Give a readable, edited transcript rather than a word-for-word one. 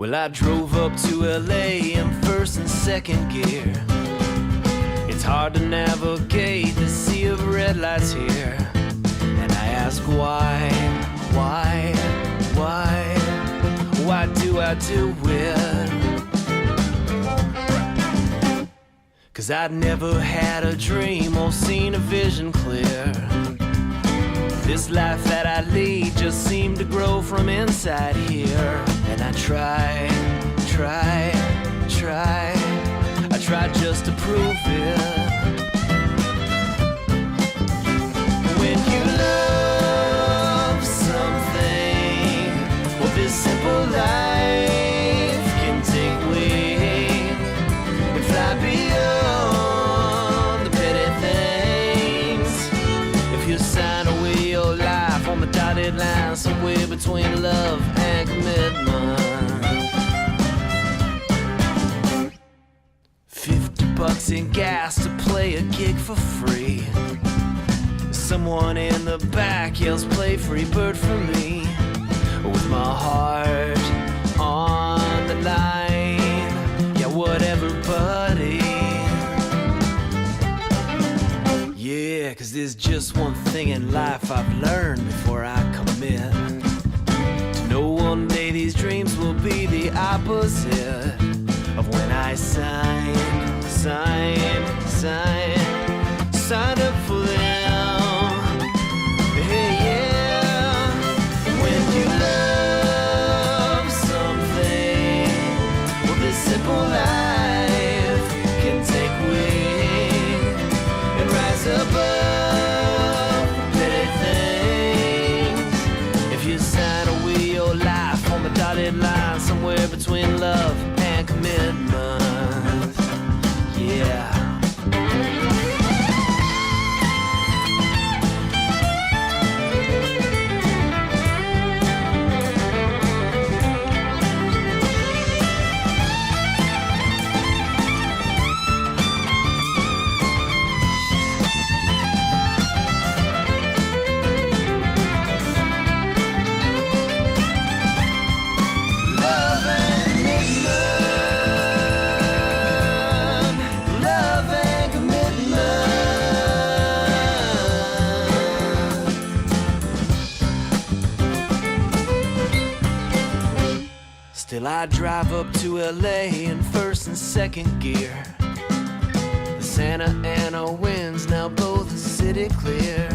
Well, I drove up to LA in first and second gear. It's hard to navigate the sea of red lights here. And I ask why do I do it? 'Cause I'd never had a dream or seen a vision clear. This life that I lead just seemed to grow from inside here. And I tried just to prove it. When you love something, well, this simple life can take wing and fly beyond the petty things. If you sign away your life on the dotted line somewhere between love and commitment. $50 in gas to play a gig for free. Someone in the back yells play free bird for me. With my heart on the line, yeah, whatever, buddy. Yeah, 'cause there's just one thing in life I've learned before I commit. To know one day these dreams will be the opposite of when I signed up for them. Hey, yeah. When you love something, well, this simple life can take wing and rise above petty things. If you sign away your life on the dotted line somewhere between love and commitment, yeah. Still I drive up to LA in first and second gear. The Santa Ana winds now blow the city clear.